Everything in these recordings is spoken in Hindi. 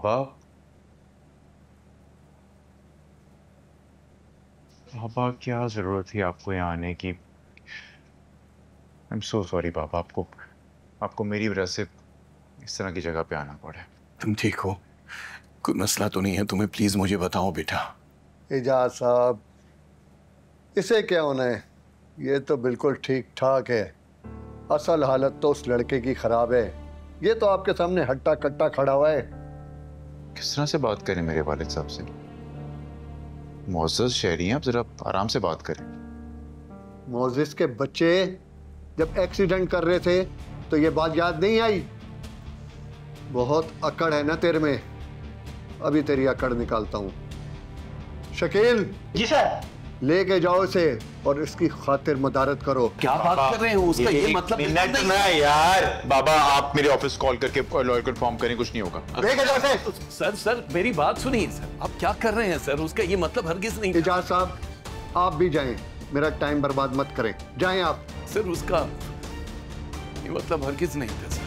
बाबा, बाबा क्या जरूरत थी आपको यहाँ आने की? आई एम सो सॉरी बाबा, आपको मेरी वजह से इस तरह की जगह पे आना पड़ा। तुम ठीक हो? कोई मसला तो नहीं है तुम्हें? प्लीज मुझे बताओ बेटा। एजाज साहब, इसे क्या होना है, ये तो बिल्कुल ठीक ठाक है। असल हालत तो उस लड़के की खराब है। ये तो आपके सामने हट्टा कट्टा खड़ा हुआ है। किस तरह से बात करें मेरे वालिद साहब से? मोअज़्ज़ज़ शहरी हैं, आप जरा आराम से बात करें। मोजिस के बच्चे जब एक्सीडेंट कर रहे थे तो ये बात याद नहीं आई? बहुत अकड़ है ना तेरे में, अभी तेरी अकड़ निकालता हूँ। शकील। जी सर। लेके जाओ इसे और इसकी खातिर मदारत करो। क्या बात कर रहे हैं? उसका ये मतलब मिनट ना यार। बाबा आप मेरे ऑफिस कॉल करके लॉयर को इन्फॉर्म करें, कुछ नहीं होगा। लेके जाओ इसे। सर मेरी बात सुनिए सर, आप क्या कर रहे हैं सर? उसका ये मतलब हरगिज नहीं। एजाज साहब आप भी जाएं, मेरा टाइम बर्बाद मत करें, जाएं आप। सर उसका ये मतलब हरगिज नहीं था सर।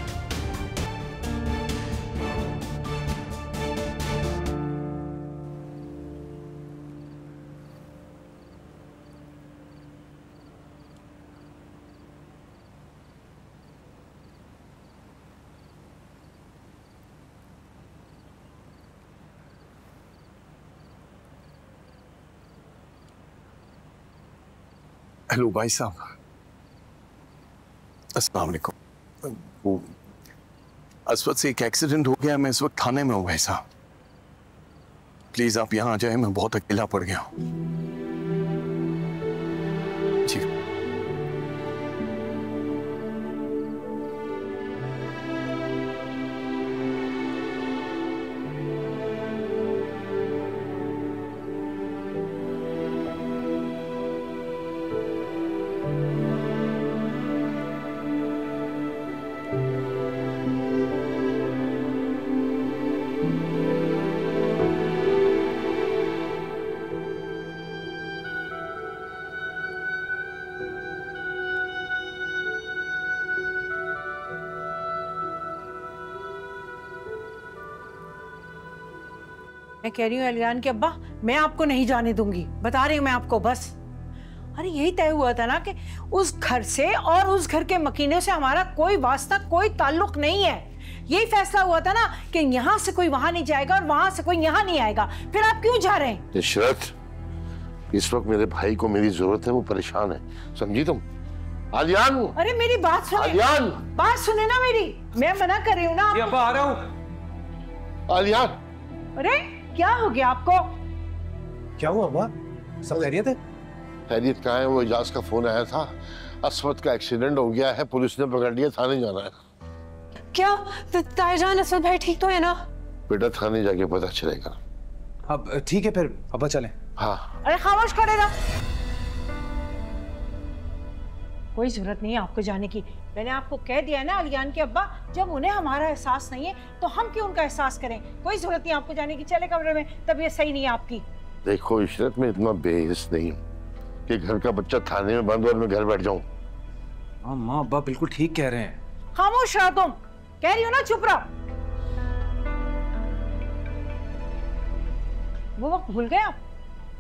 हेलो भाई साहब, अस्सलाम वालेकुम। वो अस्वद से एक एक्सीडेंट हो गया, मैं इस वक्त थाने में हूँ भाई साहब। प्लीज आप यहाँ आ जाए, मैं बहुत अकेला पड़ गया हूँ। जी मैं कह रही हूँ अलियान के अब्बा, मैं आपको नहीं जाने दूंगी, बता रही हूँ मैं आपको बस। अरे यही तय हुआ था ना कि उस घर से और उस घर के मकीने से हमारा कोई वास्ता, कोई ताल्लुक नहीं है। यही फैसला हुआ था ना कि यहाँ से कोई वहां नहीं जाएगा और वहां से कोई यहाँ नहीं आएगा। फिर आप क्यों जा रहे हैं? इशरत, इस वक्त मेरे भाई को मेरी जरूरत है, वो परेशान है, समझी तुम? आलियान, अरे मेरी बात सुने। आलियान, बात सुने ना मेरी, मैं मना कर रही हूँ ना। अब्बा आ रहा हूँ। आलियान। अरे क्या हो गया आपको? क्या हुआ अब्बा? सब खैरियत है? खैरियत कहाँ है? वो इजाज का फोन आया था, अस्वद का एक्सीडेंट हो गया है, पुलिस ने पकड़ लिया, थाने जाना है। क्या ताईजान, असद भाई ठीक तो है ना? बेटा थाने जाके पता चलेगा। अब ठीक है फिर अब्बा चलें। हाँ। अरे खामोश खड़े रहो, कोई जरूरत नहीं है आपको जाने की। मैंने आपको कह दिया है ना अलियान के अब्बा, जब उन्हें हमारा एहसास नहीं है तो हम क्यों उनका एहसास करें? कोई जरूरत नहीं आपको जाने की। चले कमरे में, तबीयत सही नहीं है आपकी। देखो इशरत, मैं इतना बेहिस नहीं हूँ कि घर का बच्चा थाने में बंद और मैं घर बैठ जाऊँ। हाँ माँ अब्बा बिल्कुल ठीक कह रहे हैं। खामोश रहो तुम, कह रही हो ना चुप रहो। वो वक्त भूल गए आप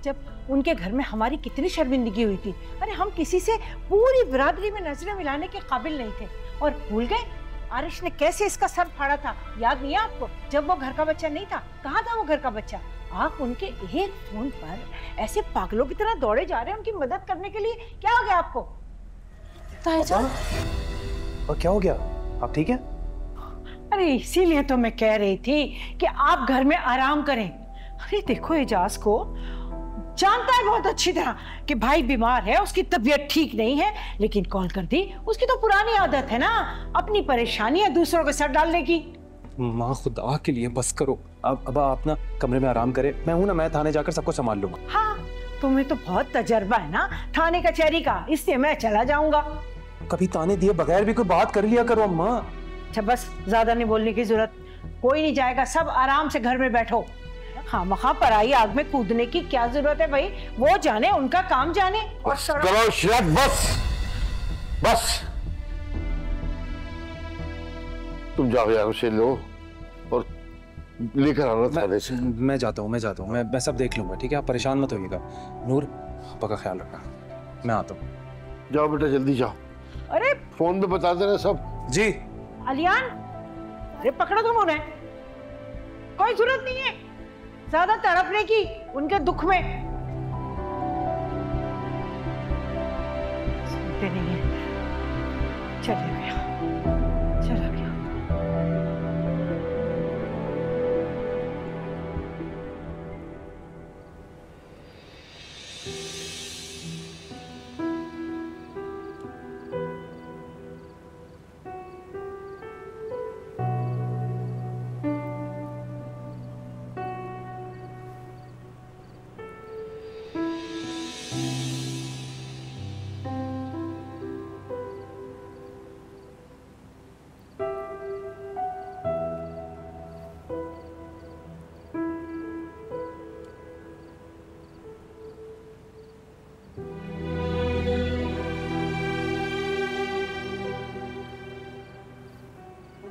जब उनके घर में हमारी कितनी शर्मिंदगी हुई थी? अरे हम किसी से पूरी बिरादरी में नजरें मिलाने के काबिल नहीं थे और भूल गए आरिश ने कैसे इसका सर फाड़ा था? याद नहीं है आपको? जब वो घर का बच्चा नहीं था, कहाँ था वो घर का बच्चा? आप उनके एक फोन पर ऐसे पागलों की तरह दौड़े जा रहे हैं उनकी मदद करने के लिए। क्या हो गया आपको? ताईजान, और क्या हो गया? आप ठीक है? अरे इसीलिए तो मैं कह रही थी कि आप घर में आराम करें। अरे देखो एजाज को जानता है बहुत अच्छी तरह कि भाई बीमार है, उसकी तबीयत ठीक नहीं है, लेकिन कॉल कर दी। उसकी तो पुरानी आदत है ना अपनी परेशानियां दूसरों के सर डालने की। माँ खुदा के लिए बस करो। अब आप ना कमरे में आराम करें, मैं हूं ना, मैं थाने जाकर सबको संभाल लूंगा। हाँ तुम्हें तो बहुत तजर्बा है ना थाने कचहरी का, इसलिए मैं चला जाऊंगा। कभी ताने दिए बगैर भी कोई बात कर लिया करो अम्मा। अच्छा बस, ज्यादा नहीं बोलने की जरूरत, कोई नहीं जाएगा, सब आराम से घर में बैठो। हाँ मखा पराई आग में कूदने की क्या जरूरत है भाई? वो जाने, उनका काम जाने। और करो इशरत, बस बस, तुम जाओ यार, उसे लो और लेकर आना थाने से। मैं जाता हूँ मैं सब देख लूंगा, ठीक है? आप परेशान मत होइएगा। नूर, अब्बा का ख्याल रखना। मैं आता हूँ। जाओ बेटा जल्दी जाओ। अरे फोन पे बता देना सब। जी। अलियान, अरे पकड़ो तुम उन्हें, कोई जरूरत नहीं है ज्यादा तड़पने की उनके दुख में। सुनते नहीं है। चला गया।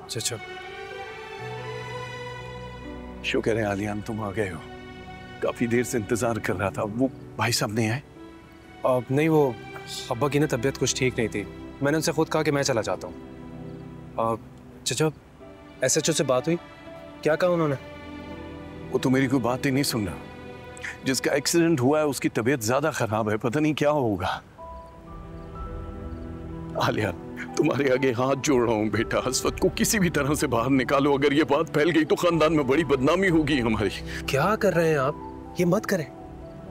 अच्छा, शुक्र है आलियान तुम आ गए हो। काफी देर से इंतजार कर रहा था। वो भाई साहब नहीं आए? नहीं, वो अब्बा की ना तबीयत कुछ ठीक नहीं थी। मैंने उनसे खुद कहा कि मैं चला जाता हूँ। चाचा, SHO से बात हुई? क्या कहा उन्होंने? वो तो मेरी कोई बात ही नहीं सुन रहा। जिसका एक्सीडेंट हुआ है उसकी तबीयत ज्यादा खराब है, पता नहीं क्या होगा। आलियान, तुम्हारे आगे हाथ जोड़ रहा हूँ बेटा, असवद को किसी भी तरह से बाहर निकालो। अगर ये बात फैल गई तो खानदान में बड़ी बदनामी होगी हमारी। क्या कर रहे हैं आप? ये मत करें,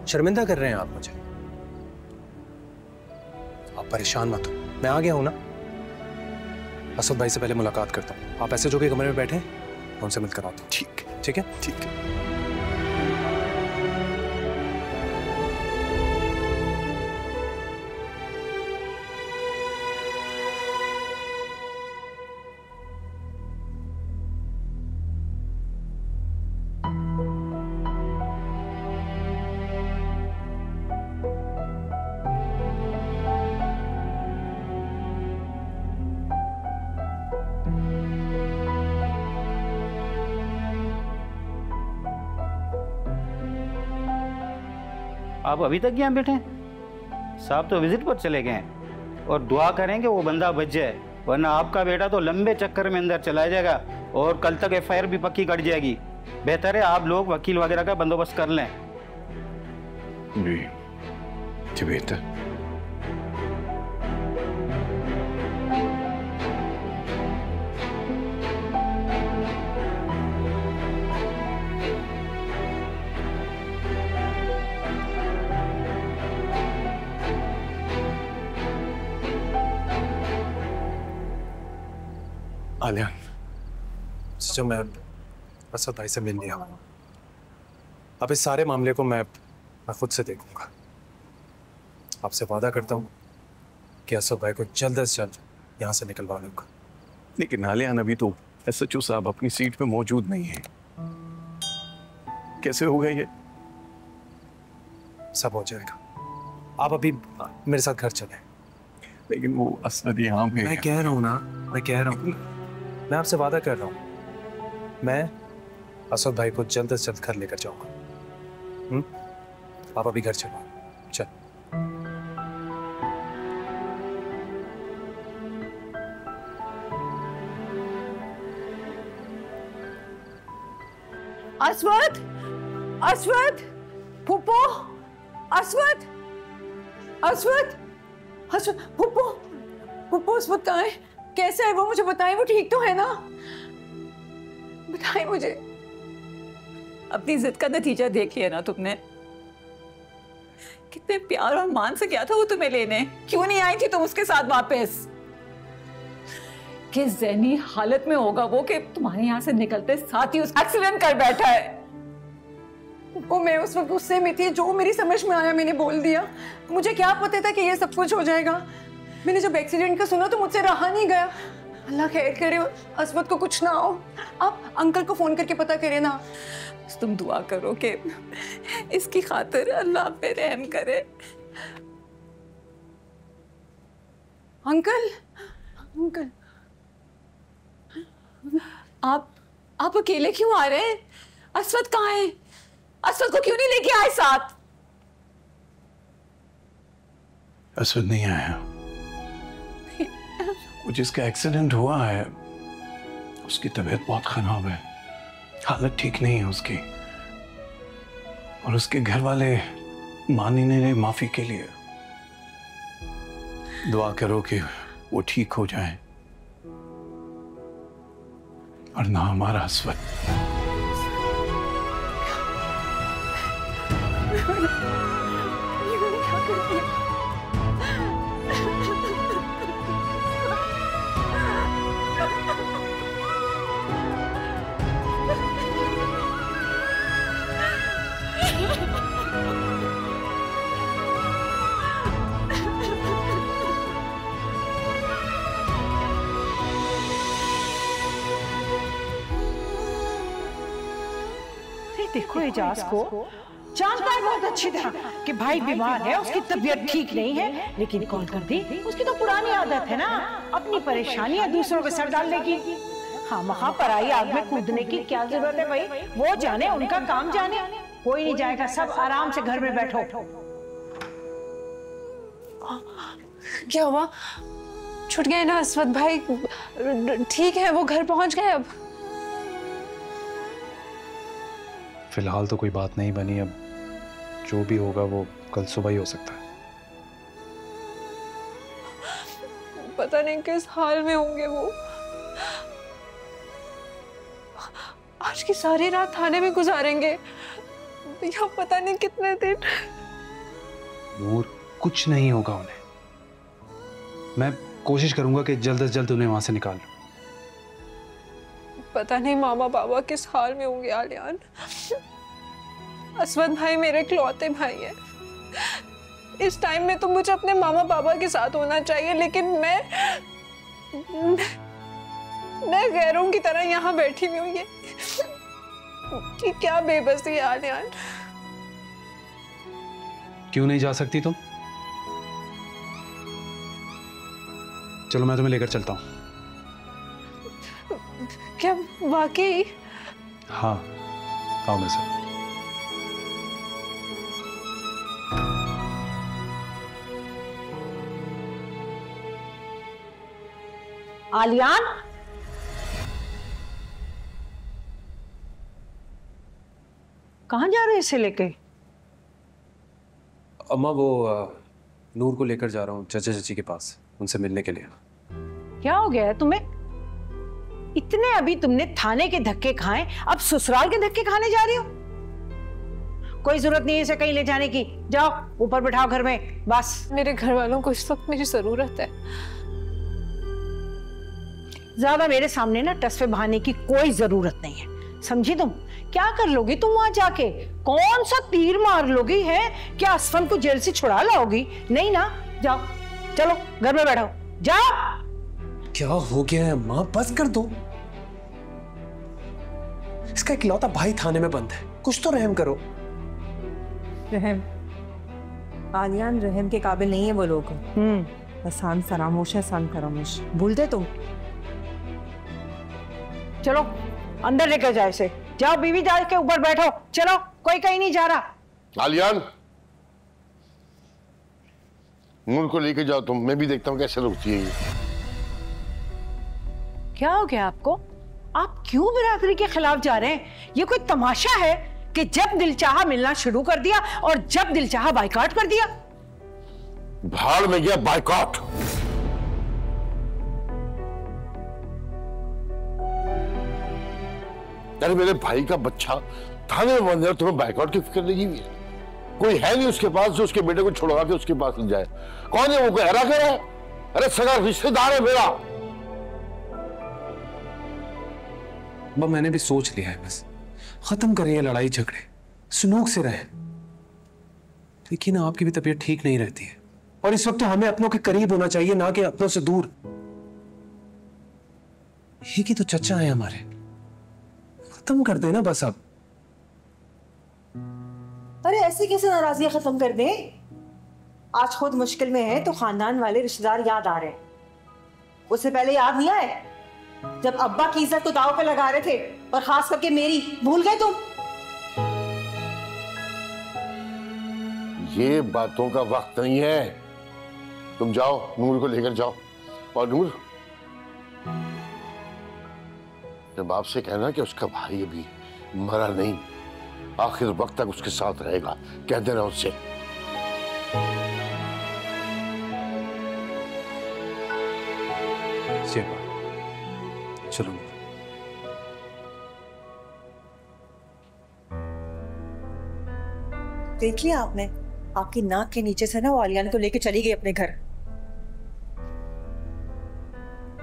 शर्मिंदा कर रहे हैं आप मुझे। आप परेशान मत हो, मैं आ गया हूं ना। असद भाई से पहले मुलाकात करता हूँ। आप SHO के कमरे में बैठे, उनसे मिलकर आता हूँ। ठीक है, ठीक है, ठीक है। आप अभी तक यहाँ बैठे हैं? साहब तो विजिट पर चले गए हैं और दुआ करेंगे वो बंदा बच जाए, वरना आपका बेटा तो लंबे चक्कर में अंदर चला जाएगा और कल तक FIR भी पक्की कट जाएगी। बेहतर है आप लोग वकील वगैरह का बंदोबस्त कर लें। जी बेहतर। आलियान, जो मैं असद भाई से मिलने आऊँ, अब इस सारे मामले को मैं खुद से देखूंगा। आपसे वादा करता हूँ कि असद भाई को जल्द से जल्द यहाँ से निकलवा लूंगा। लेकिन आलियान, अभी तो SHO साहब अपनी सीट पे मौजूद नहीं है। कैसे होगा ये? सब हो जाएगा। आप अभी मेरे साथ घर चलें। लेकिन वो असद यहाँ पे मैं कह रहा हूँ ना, मैं आपसे वादा कर रहा हूँ, मैं असद भाई को जल्द से जल्द घर लेकर जाऊंगा। आप अभी घर चलो। चल। Aswad, Aswad, फूफो, Aswad, Aswad, Aswad, फूफो, फूफो, Aswad कहाँ है? कैसा है वो? मुझे बताएं, वो ठीक तो है ना? बताएं मुझे। अपनी जिद का नतीजा देख लिया ना तुमने? कितने प्यार और मान से गया था वो तुम्हें लेने, क्यों नहीं आई थी तुम उसके साथ वापस? किस ज़हनी हालत में होगा वो कि तुम्हारे यहाँ से निकलते साथ ही उस एक्सीडेंट कर बैठा है। वो मैं उस वक्त गुस्से में थी, जो मेरी समझ में आया मैंने बोल दिया। मुझे क्या पता था कि ये सब कुछ हो जाएगा। मैंने जब एक्सीडेंट का सुना तो मुझसे रहा नहीं गया। अल्लाह खैर करे, असवद को कुछ ना हो। आप अंकल को फोन करके पता करें ना। तुम दुआ करो कि इसकी खातिर अल्लाह पे रहम करे। अंकल, अंकल, आप अकेले क्यों आ रहे हैं? असवद कहाँ है? असवद को क्यों नहीं लेके आए साथ? असवद नहीं आया। वो जिसका एक्सीडेंट हुआ है उसकी तबीयत बहुत खराब है, हालत ठीक नहीं है उसकी, और उसके घर वाले मान ही नहीं रहे माफी के लिए। दुआ करो कि वो ठीक हो जाए और ना हमारा असवद। क्या कर दिया? देखो एजाज को, जानता है बहुत अच्छी तरह कि भाई बीमार है, उसकी तबीयत ठीक नहीं है, लेकिन कॉल कर दी। उसकी तो पुरानी आदत है ना अपनी परेशानियां दूसरों पे सर डालने की। हाँ, वहां पर आई आग में कूदने की क्या जरूरत है भाई? वो जाने, उनका काम जाने। कोई नहीं जाएगा, सब आराम से घर में बैठो। क्या हुआ? छूट गए ना असवद भाई? ठीक है, वो घर पहुंच गए अब? फिलहाल तो कोई बात नहीं बनी, अब जो भी होगा वो कल सुबह ही हो सकता है। पता नहीं किस हाल में होंगे वो। आज की सारी रात थाने में गुजारेंगे या पता नहीं कितने दिन। नूर, कुछ नहीं होगा उन्हें। मैं कोशिश करूंगा कि जल्द से जल्द उन्हें वहां से निकाल लूं। पता नहीं मामा बाबा किस हाल में होंगे आलियान। असवद भाई मेरे इकलौते भाई है। इस टाइम में तो मुझे अपने मामा बाबा के साथ होना चाहिए, लेकिन मैं गैरों की तरह यहाँ बैठी हुई हूँ। ये कि क्या बेबसी है आलियान। क्यों नहीं जा सकती तुम? चलो मैं तुम्हें लेकर चलता हूँ। क्या वाकई? हाँ, आओ मेरे साथ। आलियान, कहाँ जा रहे हो इसे लेके? अम्मा, वो नूर को लेकर जा रहा हूँ चाचा चाची के पास, उनसे मिलने के लिए। क्या हो गया है तुम्हें? इतने अभी तुमने थाने के धक्के खाए, अब ससुराल के धक्के खाने जा रही हो? कोई जरूरत नहीं है इसे कहीं ले जाने की। जाओ ऊपर बिठाओ घर में, बस। मेरे घर वालों को इस वक्त मेरी जरूरत है। ज्यादा मेरे सामने ना टसवे बहाने की कोई जरूरत नहीं है, समझी तुम? क्या कर लोगी तुम वहां जाके? कौन सा तीर मार लोगी है? क्या असफन को जेल से छुड़ा लाओगी? नहीं ना। जाओ, चलो घर में बैठो, जाओ। क्या हो गया है माँ? बस कर दो। इसका इकलौता भाई थाने में बंद है, कुछ तो रहम करो। रहम? आलियान, रहम के काबिल नहीं है वो लोग। आसान फरामोश है, आसान फरामोश। भूलते तुम? चलो अंदर लेकर जाओ इसे। जाओ बीवी जाके ऊपर बैठो। चलो, कोई कहीं नहीं जा रहा। आलियान, नूर को लेके जाओ तुम, मैं भी देखता हूँ कैसे रुकती है ये। क्या हो गया आपको? आप क्यों बिरादरी के खिलाफ जा रहे हैं? ये कोई तमाशा है कि जब दिल चाहा मिलना शुरू कर दिया और जब दिल चाहा बाइकआउट कर दिया? भाड़ में गया बाइकआउट। अरे मेरे भाई का बच्चा थाने में बंद है, तुम्हें बाइकआउट की फिक्र लगी हुई है? कोई है नहीं उसके पास जो उसके बेटे को छुड़वा के उसके पास ले जाए। कौन है वो? कोई हरा कर है? अरे सगा रिश्तेदार है मेरा। मैंने भी सोच लिया है, बस खत्म करिए लड़ाई झगड़े, सुनूक से रहे। लेकिन आपकी भी तबीयत ठीक नहीं रहती है और इस वक्त तो हमें अपनों के करीब होना चाहिए, ना कि अपनों से दूर। एक ही तो चचा है हमारे, खत्म कर देना बस अब। अरे ऐसे कैसे नाराजगी खत्म कर दे? आज खुद मुश्किल में है तो खानदान वाले रिश्तेदार याद आ रहे हैं। उससे पहले याद नहीं आए जब अब्बा की इज्जत को दांव पे लगा रहे थे और खास करके मेरी। भूल गए तुम? ये बातों का वक्त नहीं है। तुम जाओ, नूर को लेकर जाओ। और नूर, जब आपसे कहना कि उसका भाई अभी मरा नहीं, आखिर वक्त तक उसके साथ रहेगा, कह देना उससे। चलो। देख लिया आपने? आपकी नाक के नीचे से ना वो आलियान को लेके चली गई अपने घर।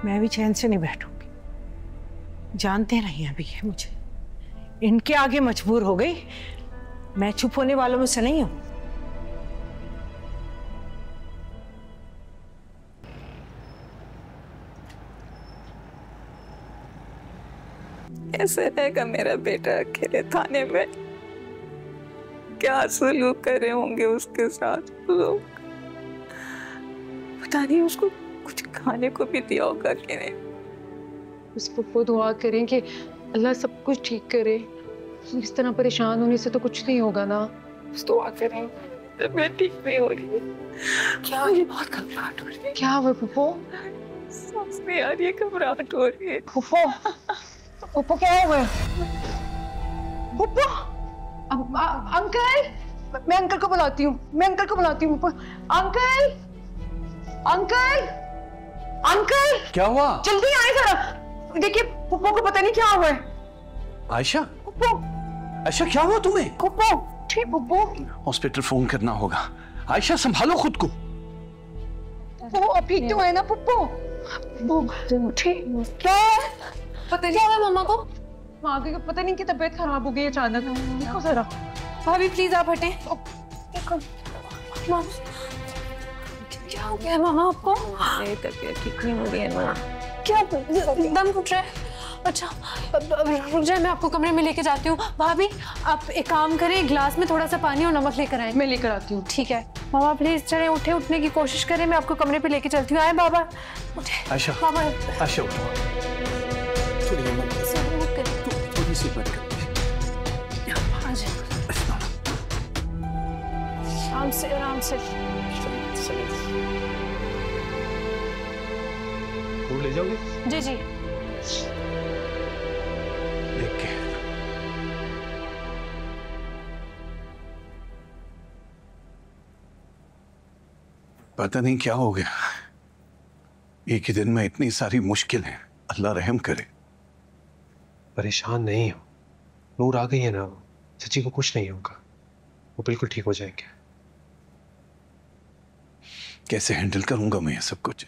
मैं भी चैन से नहीं बैठूंगी। जानते नहीं अभी ये मुझे, इनके आगे मजबूर हो गई। मैं चुप होने वालों में से नहीं हूं। कैसे रहेगा मेरा बेटा अकेले थाने में? क्या सलूक करे होंगे उसके साथ लोग? पता नहीं उसको कुछ खाने को भी दिया होगा कि नहीं। बस पप्पू दुआ करें कि अल्लाह सब कुछ ठीक करे। इस तरह परेशान होने से तो कुछ नहीं होगा ना। बस दुआ करें। तबीयत ठीक नहीं हो रही है। क्या ये बहुत घबराहट हो रही है? क्या हुआ पप्पू? सांस नहीं आ रही है, घबराहट हो रही है। पप्पू, पप्पू क्या हुआ? पप्पू, अंकल, मैं अंकल को बुलाती हूँ। मैं अंकल को बुलाती हूँ। अंकल, अंकल, अंकल, क्या हुआ? जल्दी आए जरा। देखिए पप्पू को पता नहीं क्या हुआ है। आयशा, पप्पू, आयशा क्या हुआ तुम्हें? पप्पू, ठीक पप्पू। हॉस्पिटल फोन करना होगा। आयशा संभालो खुद को। पप्पू अब ठीक तो है ना पप्पू? ठीक। क्या पता नहीं क्या मम्मा को? माँ की पता नहीं कि तबीयत खराब हो गई अचानक। देखो जरा। भाभी प्लीज आप हटें। मामा, क्या हो गया मामा आपको? तबीयत ठीक नहीं हो रही है ना। क्या दम घुट रहा है? अच्छा रुक जाए, मैं आपको कमरे में लेके जाती हूँ। भाभी आप एक काम करें, गिलास में थोड़ा सा पानी और नमक लेकर आए। मैं लेकर आती हूँ। ठीक है मामा, प्लीज चले उठे, उठने की कोशिश करें। मैं आपको कमरे पे लेके चलती हूँ। आए बाबा, उठे। आयशा, बाबा, आयशा उठो। थोड़ी सी बात करते हैं। आराम से, आराम से। ले जाओगे? जी जी। देख के पता नहीं क्या हो गया। एक ही दिन में इतनी सारी मुश्किलें। अल्लाह रहम करे। परेशान नहीं हो, नूर आ गई है ना। सच्ची को कुछ नहीं होगा, वो बिल्कुल ठीक हो जाएंगे। कैसे हैंडल करूंगा मैं ये सब कुछ?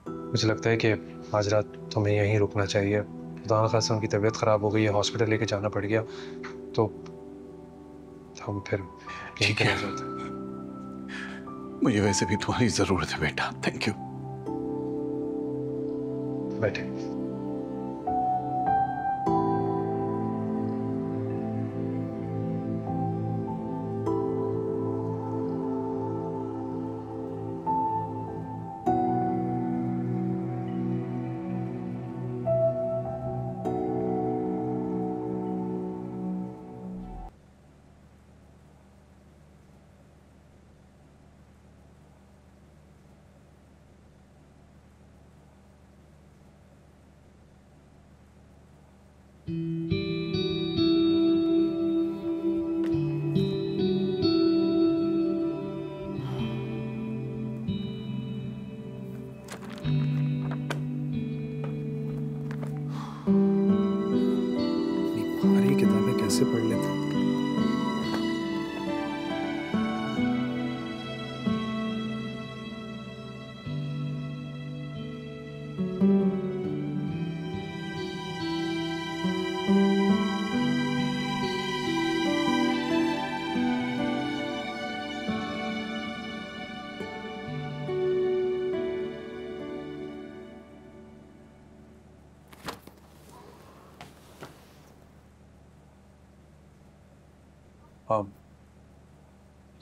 मुझे लगता है कि आज रात तुम्हें यहीं रुकना चाहिए। खुदा न खास्ता उनकी तबीयत खराब हो गई है, हॉस्पिटल लेके जाना पड़ गया तो हम फिर ठीक है। मुझे वैसे भी तुम्हारी जरूरत है बेटा। Thank you. बैठे। भारी किताबें कैसे पढ़ लेते हैं?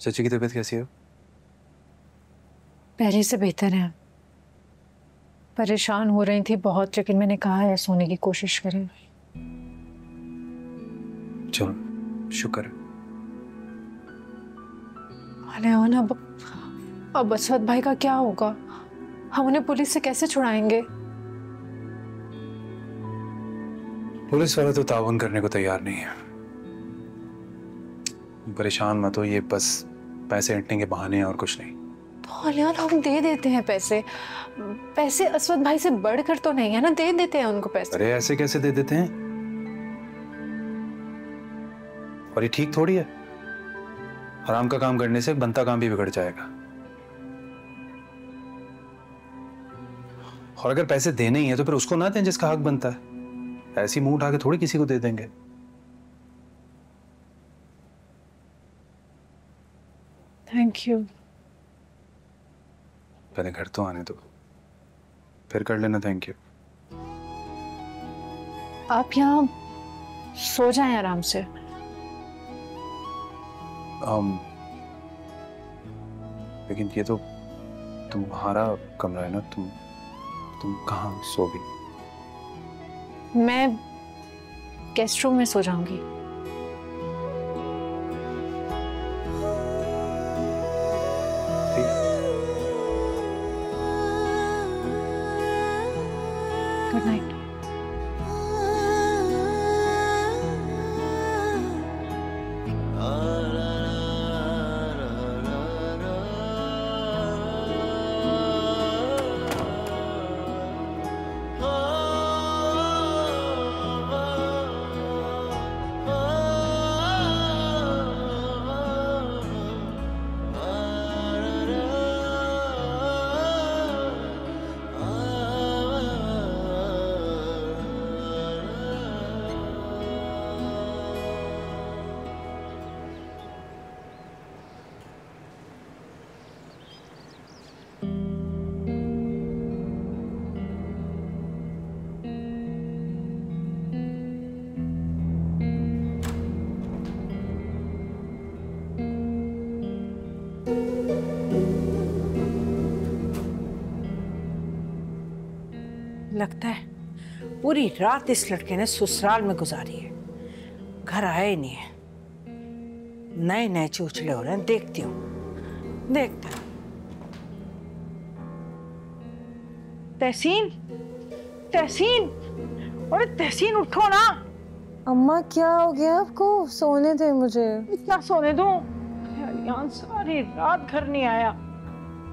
चाची की तबीयत कैसी है? पहले से बेहतर है। परेशान हो रही थी बहुत, लेकिन मैंने कहा है सोने की कोशिश करें। चलो शुक्र है। आलियान, अब असद भाई का क्या होगा? हम उन्हें पुलिस से कैसे छुड़ाएंगे? पुलिस वाले तो ताउन करने को तैयार नहीं है। परेशान मत हो, ये बस पैसे ऐंठने के बहाने हैं और कुछ नहीं। तो आलियान, हम दे देते हैं पैसे। पैसे असद भाई से बढ़कर तो नहीं है ना, दे देते हैं उनको पैसे। अरे ऐसे कैसे दे देते हैं? और ये ठीक थोड़ी है। हराम का काम करने से बनता काम भी बिगड़ जाएगा। और अगर पैसे देने ही है तो फिर उसको ना दें जिसका हक बनता है। ऐसी मुंह उठा के थोड़ी किसी को दे देंगे। Thank you. पहले घर तो आने दो, फिर कर लेना थैंक यू। आप यहाँ सो जाएं आराम से। लेकिन ये तो तुम्हारा कमरा है ना, तुम कहाँ सोगी? मैं गेस्ट रूम में सो जाऊंगी। Good night. लगता है पूरी रात इस लड़के ने ससुराल में गुजारी है, घर आया ही नहीं है। नए नए चूचले हो रहे हैं, देखती हूँ, देखता। तहसीन, तहसीन, अरे तहसीन उठो ना। अम्मा क्या हो गया आपको? सोने दे मुझे। इतना सोने दूं? अलियान सारी रात घर नहीं आया।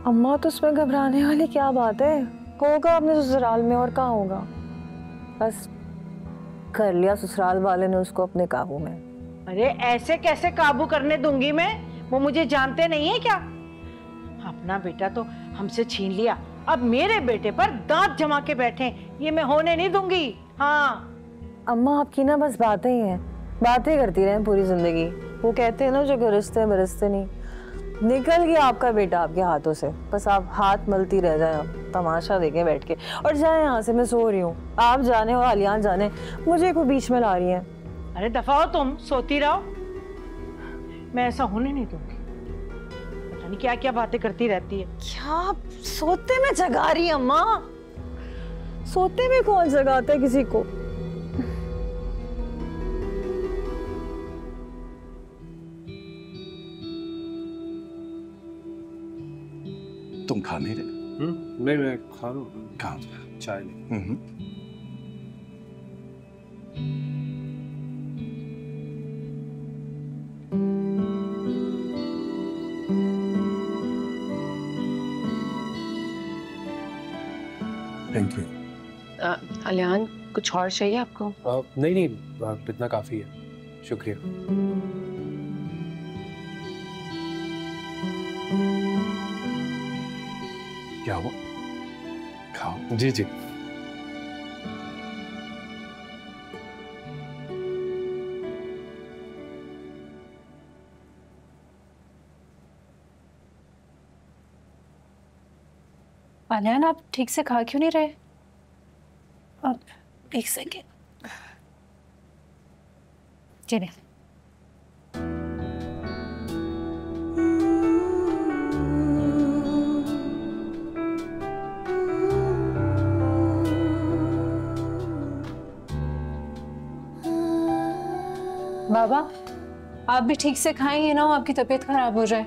अम्मा तो उसमें घबराने वाली क्या बात है? होगा अपने ससुराल में, और कहाँ होगा। बस कर लिया ससुराल वाले ने उसको अपने काबू में। अरे ऐसे कैसे काबू करने दूंगी मैं? वो मुझे जानते नहीं है क्या? अपना बेटा तो हमसे छीन लिया, अब मेरे बेटे पर दांत जमा के बैठे, ये मैं होने नहीं दूंगी। हाँ अम्मा आपकी ना बस बातें ही हैं, बातें करती रहें पूरी जिंदगी। वो कहते हैं ना जो गरजते बरसते नहीं। निकल गया आपका बेटा आपके हाथों से, बस आप हाथ मलती रह जाए, आप तमाशा देखें बैठ के और जाए यहाँ से। मैं सो रही हूँ, आप जाने और आलियान जाने, मुझे कोई बीच में ला रही है। अरे दफा हो तुम, सोती रहो, मैं ऐसा होने नहीं दूंगी। पता नहीं क्या क्या बातें करती रहती है। क्या सोते में जगा रही अम्मा? सोते में कौन जगाता है किसी को? तुम खा नहीं रहे? नहीं मैं खा रहा हूँ। कहाँ? चाय नहीं। Thank you. आलियान, कुछ और चाहिए आपको? नहीं इतना काफी है, शुक्रिया। क्या हुआ? खाओ। जी जी। आलियान, आप ठीक से खा क्यों नहीं रहे? अब एक सेकेंड। चलिए। बाबा आप भी ठीक से खाएंगे ना, आपकी तबीयत खराब हो जाए।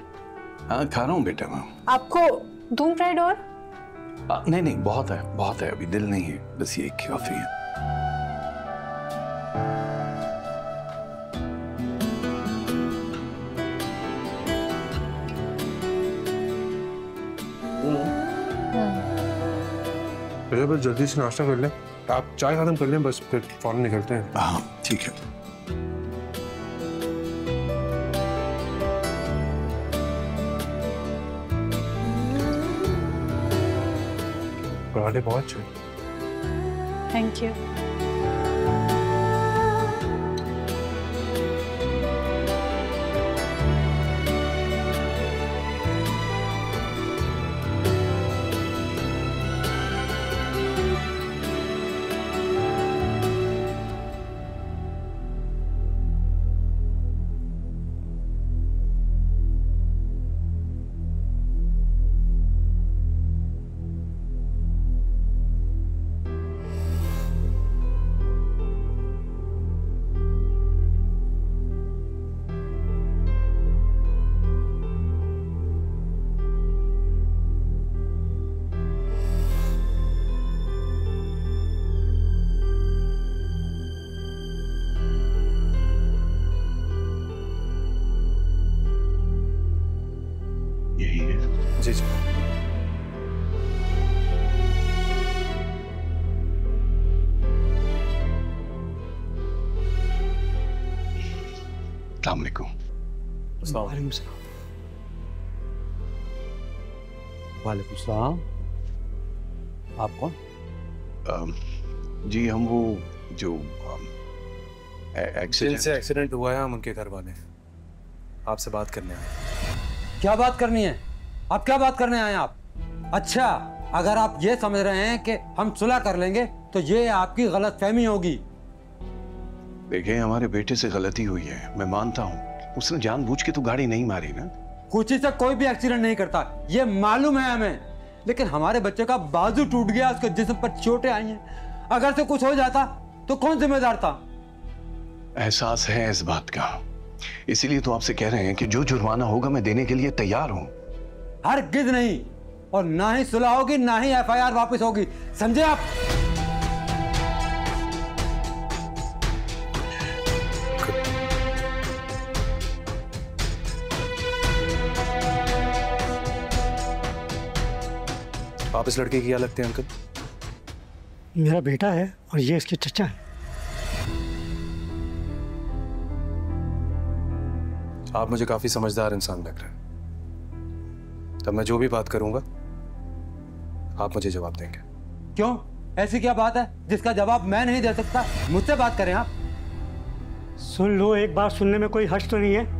हाँ खा रहा हूँ बेटा मैं। आपको दूं ब्रेड और? नहीं नहीं बहुत है, अभी दिल नहीं है, बस ये एक काफी है। बस जल्दी से नाश्ता कर लें, आप चाय खत्म कर लें, बस फिर फौरन निकलते हैं। हाँ ठीक है। पराठे बहुत अच्छे। Thank you. यही है। जी जी। अस्सलाम वालेकुम। वालेकुम सलाम। आप कौन? जी हम वो जो जिनसे एक्सीडेंट हुआ है, हम उनके घर वाले हैं, आपसे बात करने आए। क्या बात करनी है? आप क्या बात करने आए आप? अच्छा, अगर आप ये समझ रहे हैं कि हम सुलह कर लेंगे तो ये आपकी गलतफहमी होगी। देखिए हमारे बेटे से गलती हुई है, मैं मानता हूँ, उसने जानबूझ के तो गाड़ी नहीं मारी ना। खुशी से कोई भी एक्सीडेंट नहीं करता, ये मालूम है हमें, लेकिन हमारे बच्चे का बाजू टूट गया, उसके जिस्म पर चोटें आई हैं। अगर से कुछ हो जाता तो कौन जिम्मेदार था? एहसास है इस बात का, इसीलिए तो आपसे कह रहे हैं कि जो जुर्माना होगा मैं देने के लिए तैयार हूं। हरगिज़ नहीं, और ना ही सुलह होगी ना ही एफआईआर वापस होगी, समझे आप? आप इस लड़के की क्या लगते हैं अंकल? मेरा बेटा है और ये इसके चचा है। आप मुझे काफी समझदार इंसान लग रहे हैं, तब मैं जो भी बात करूंगा आप मुझे जवाब देंगे। क्यों? ऐसी क्या बात है जिसका जवाब मैं नहीं दे सकता? मुझसे बात करें आप। सुन लो, एक बात सुनने में कोई हर्ज तो नहीं है?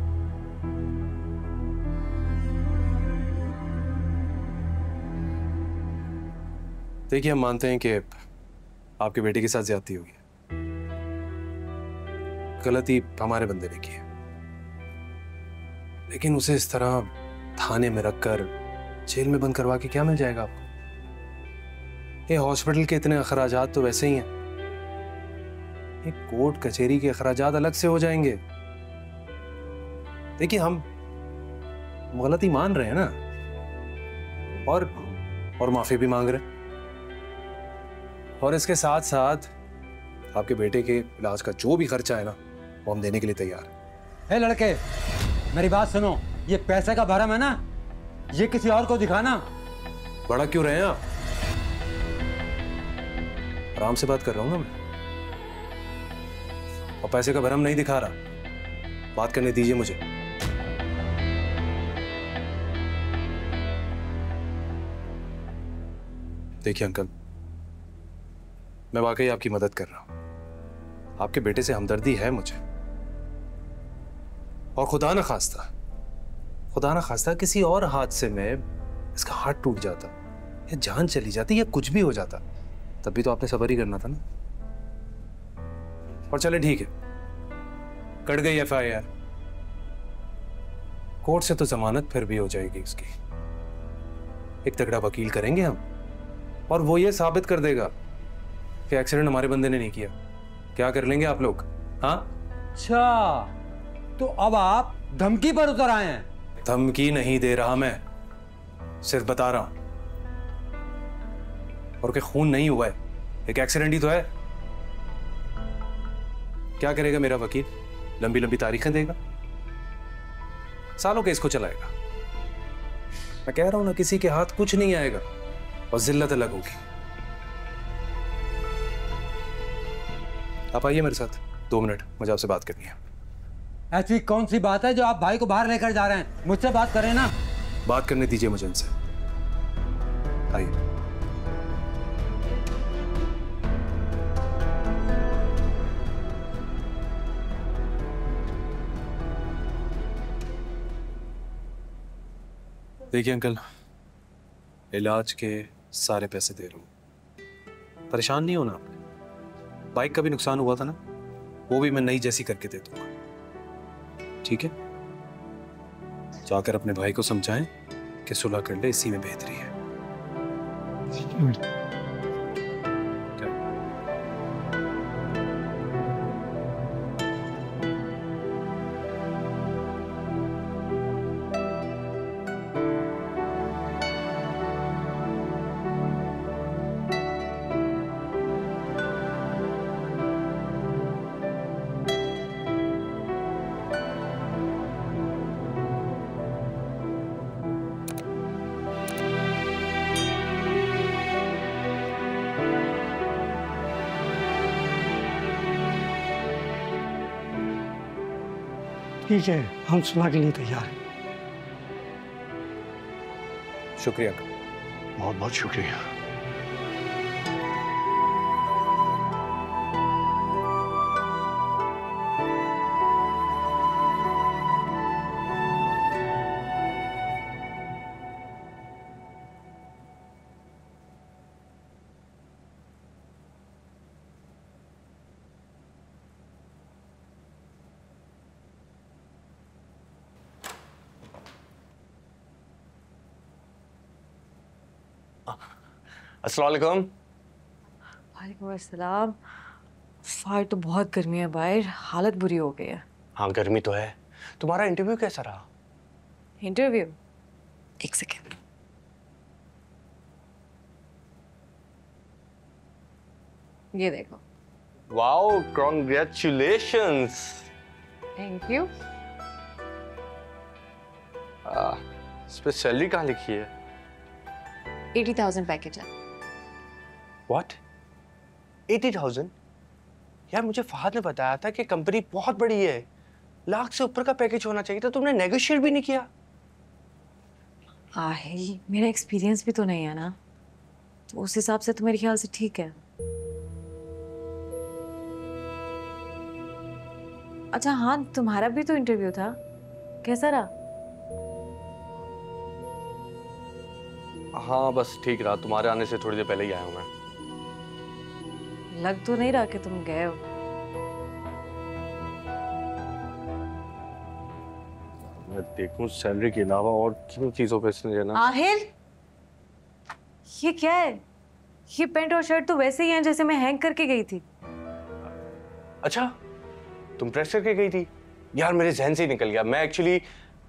देखिए, हम मानते हैं कि आपके बेटे के साथ ज्यादती हुई है, गलती हमारे बंदे ने की है, लेकिन उसे इस तरह थाने में रखकर जेल में बंद करवा के क्या मिल जाएगा आपको? ये हॉस्पिटल के इतने अखराजात तो वैसे ही हैं, ये कोर्ट कचहरी के अखराजात अलग से हो जाएंगे। देखिए, हम गलती मान रहे हैं ना, और माफी भी मांग रहे हैं, और इसके साथ साथ आपके बेटे के इलाज का जो भी खर्चा है ना, वो हम देने के लिए तैयार हैं। हे लड़के, मेरी बात सुनो, ये पैसे का भरम है ना, ये किसी और को दिखाना। बड़ा क्यों रहे हैं आप? आराम से बात कर रहा हूं ना मैं, और पैसे का भरम नहीं दिखा रहा, बात करने दीजिए मुझे। देखिए अंकल, मैं वाकई आपकी मदद कर रहा हूं, आपके बेटे से हमदर्दी है मुझे, और खुदा न खास्ता किसी और हादसे में इसका हाथ टूट जाता या जान चली जाती या कुछ भी हो जाता, तब भी तो आपने सब्र ही करना था ना। और चले ठीक है, कट गई एफआईआर, कोर्ट से तो जमानत फिर भी हो जाएगी इसकी। एक तगड़ा वकील करेंगे हम, और वो ये साबित कर देगा कि एक्सीडेंट हमारे बंदे ने नहीं किया। क्या कर लेंगे आप लोग? हाँ, अच्छा, तो अब आप धमकी पर उतर आए हैं। धमकी नहीं दे रहा मैं, सिर्फ बता रहा हूं। और कि खून नहीं हुआ है, एक एक्सीडेंट ही तो है। क्या करेगा मेरा वकील? लंबी लंबी तारीखें देगा, सालों केस को चलाएगा। मैं कह रहा हूं ना, किसी के हाथ कुछ नहीं आएगा और जिल्लत अलग होगी। आप आइए मेरे साथ 2 मिनट, मुझे आपसे बात करनी है। ऐसी कौन सी बात है जो आप भाई को बाहर लेकर जा रहे हैं? मुझसे बात करें ना। बात करने दीजिए मुझे इनसे। आइए। देखिए अंकल, इलाज के सारे पैसे दे रहा हूं, परेशान नहीं होना आपने। बाइक का भी नुकसान हुआ था ना, वो भी मैं नई जैसी करके दे दूंगा, ठीक है? जाकर अपने भाई को समझाएं कि सुलह कर ले, इसी में बेहतरी है। ठीक है, हम सुलह के लिए तैयार हैं। शुक्रिया अंकल। बहुत बहुत शुक्रिया। अस्सलाम वालेकुम। वालेकुम अस्सलाम। बाहर तो बहुत गर्मी है, बाहर हालत बुरी हो गई है। हाँ गर्मी तो है। तुम्हारा इंटरव्यू कैसा रहा? इंटरव्यू? एक सेकेंड। ये देखो। Wow, congratulations. Thank you. इस पे सैलरी कहाँ लिखी है? 80,000 पैकेज है। What? 80,000? यार मुझे फहद ने बताया था कि कंपनी बहुत बड़ी है, लाख से ऊपर का पैकेज होना चाहिए था। तुमने नेगोशिएट भी नहीं किया। आहे, मेरा एक्सपीरियंस भी तो नहीं है ना, तो उस हिसाब से तो मेरे ख्याल से ठीक है। अच्छा हाँ, तुम्हारा भी तो इंटरव्यू था, कैसा रहा? हाँ बस ठीक रहा, तुम्हारे आने से थोड़ी देर पहले ही आया हूँ मैं। लग तो नहीं रहा कि तुम गए हो। मैं देखूं सैलरी के अलावा और किन चीजों पे इसने देना। आहिल, ये क्या है? ये पैंट और शर्ट तो वैसे ही हैं जैसे मैं हैंग करके गई थी। अच्छा, तुम प्रेस करके गई थी? यार मेरे जहन से ही निकल गया, मैं एक्चुअली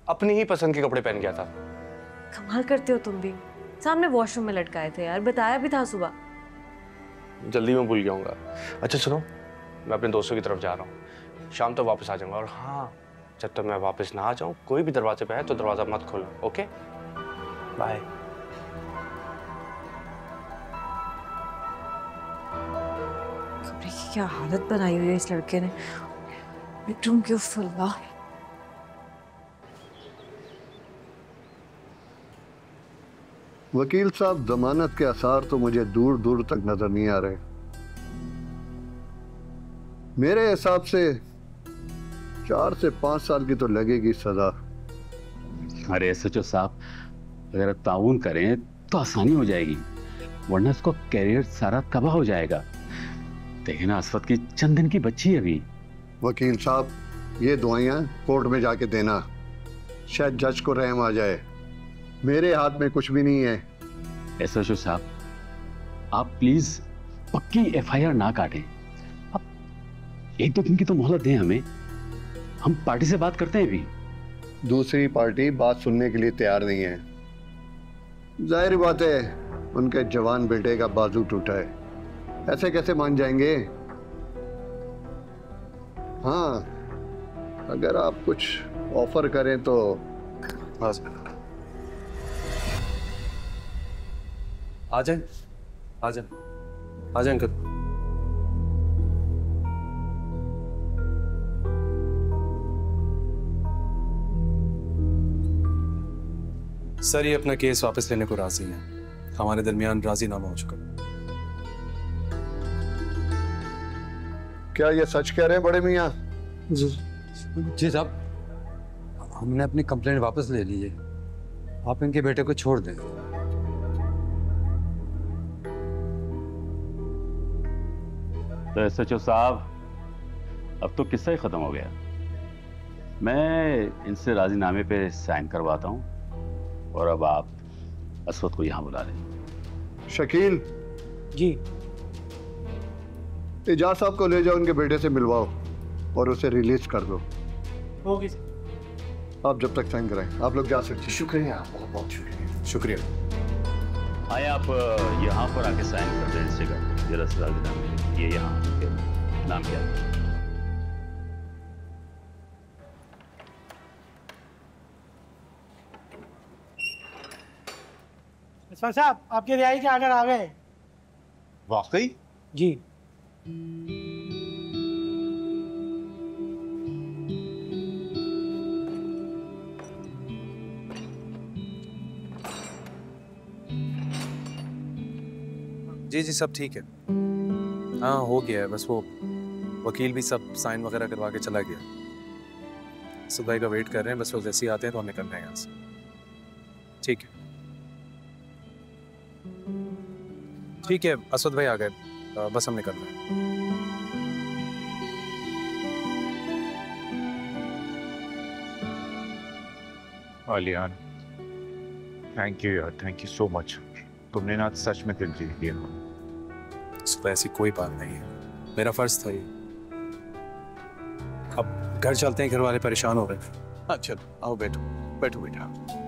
अपनी ही पसंद के कपड़े पहन गया था। कमाल करते हो तुम भी, सामने वॉशरूम में लटकाए थे यार, बताया भी था सुबह। जल्दी में भूल जाऊंगा। अच्छा सुनो, मैं अपने दोस्तों की तरफ जा रहा हूँ, शाम तक वापस आ जाऊंगा। और हाँ, जब तक मैं वापस ना आ जाऊं, कोई भी दरवाजे पे है तो दरवाजा मत खोलना, ओके? बाय। कमरे की क्या हालत बनाई हुई है इस लड़के ने। बेडरूम क्यों फुल्ला। वकील साहब, जमानत के आसार तो मुझे दूर दूर तक नजर नहीं आ रहे। मेरे हिसाब से 4 से 5 साल की तो लगेगी सजा। अरे SHO साहब, अगर ताउन करें तो आसानी हो जाएगी, वरना इसको कैरियर सारा तबाह हो जाएगा। देखना असफत की चंद दिन की बच्ची है अभी। वकील साहब, ये दुआएं कोर्ट में जाके देना, शायद जज को रहम आ जाए। मेरे हाथ में कुछ भी नहीं है। SHO साहब, आप प्लीज पक्की FIR ना काटें। अब 1-2 दिन की तो मोहलत दें हमें। हम पार्टी से बात करते हैं अभी। दूसरी पार्टी बात सुनने के लिए तैयार नहीं है। जाहिर बात है, उनके जवान बेटे का बाजू टूटा है, ऐसे कैसे मान जाएंगे? हाँ, अगर आप कुछ ऑफर करें तो। आ जाए आ जाए आ जाए आ जाए अंकल। सर, ये अपना केस वापस लेने को राजी है। हमारे दरमियान राजीनामा हो चुका। क्या ये सच कह रहे हैं बड़े मियाँ? जी साहब, हमने अपनी कंप्लेंट वापस ले ली है। आप इनके बेटे को छोड़ दें। तो SHO साहब, अब तो किस्सा ही खत्म हो गया। मैं इनसे राजीनामे पे साइन करवाता हूँ और अब आप असवद को यहाँ बुला लें। शकील जी, एजाज साहब को ले जाओ, उनके बेटे से मिलवाओ और उसे रिलीज कर दो। होगी। आप जब तक साइन कराएं, आप लोग जा सकते हैं। शुक्रिया, बहुत बहुत शुक्रिया। शुक्रिया। आए आप यहाँ पर आके साइन कर दें इनसे का जरा से राजीनामे। ये यहाँ नाम क्या है? सर साहब, आपके रिहाई के आर्डर आ गए। वाकई? जी। जी जी, सब ठीक है। हाँ, हो गया है। बस वो वकील भी सब साइन वगैरह करवा के चला गया। सुबह का वेट कर रहे हैं, बस वो जैसे ही आते हैं तो हम निकल रहे हैं यहाँ से। ठीक है, ठीक है। असद भाई आ गए, बस हम निकल रहे हैं। आलियान, थैंक यू यार, थैंक यू सो मच। तुमने ना सच में दिल जीत लिया। सुबह ऐसी कोई बात नहीं है, मेरा फर्ज था ये। अब घर चलते हैं, घर वाले परेशान हो रहे हैं। हाँ चलो, आओ बैठो बैठो बेटा।